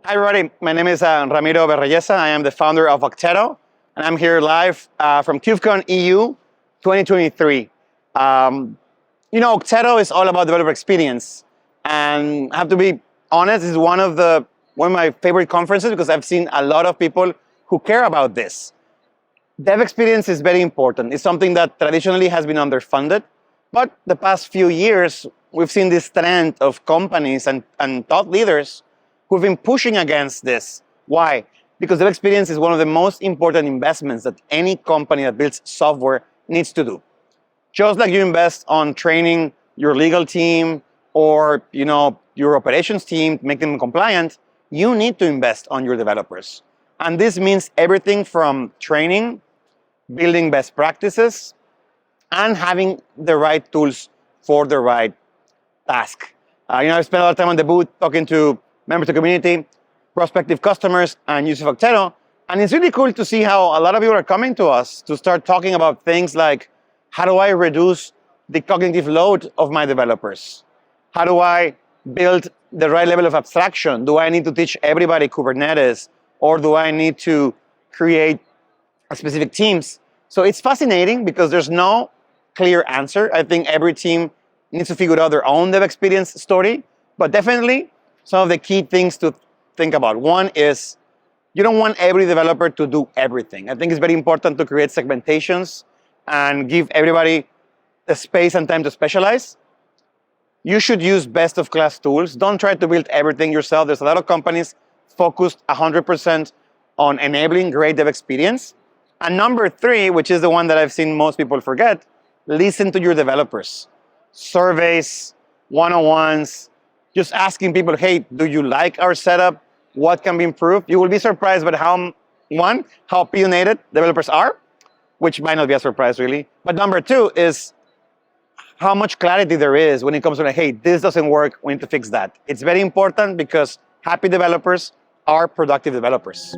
Hi, everybody. My name is Ramiro Berrelleza. I am the founder of Oktero, and I'm here live from KubeCon EU 2023. Oktero is all about developer experience, and I have to be honest, this is one of my favorite conferences because I've seen a lot of people who care about this. Dev experience is very important. It's something that traditionally has been underfunded, but the past few years, we've seen this trend of companies and thought leaders who've been pushing against this. Why? Because dev experience is one of the most important investments that any company that builds software needs to do. Just like you invest on training your legal team or your operations team to make them compliant, you need to invest on your developers. And this means everything from training, building best practices, and having the right tools for the right task. I've spent a lot of time on the booth talking to members of the community, prospective customers, and users of Oktero. And it's really cool to see how a lot of people are coming to us to start talking about things like, how do I reduce the cognitive load of my developers? How do I build the right level of abstraction? Do I need to teach everybody Kubernetes? Or do I need to create specific teams? So it's fascinating because there's no clear answer. I think every team needs to figure out their own dev experience story, but definitely some of the key things to think about. One is you don't want every developer to do everything. I think it's very important to create segmentations and give everybody the space and time to specialize. You should use best of class tools. Don't try to build everything yourself. There's a lot of companies focused 100% on enabling great dev experience. And number three, which is the one that I've seen most people forget, listen to your developers. Surveys, one-on-ones, just asking people, hey, do you like our setup? What can be improved? You will be surprised by how opinionated developers are, which might not be a surprise really. But number two is how much clarity there is when it comes to, hey, this doesn't work, we need to fix that. It's very important because happy developers are productive developers.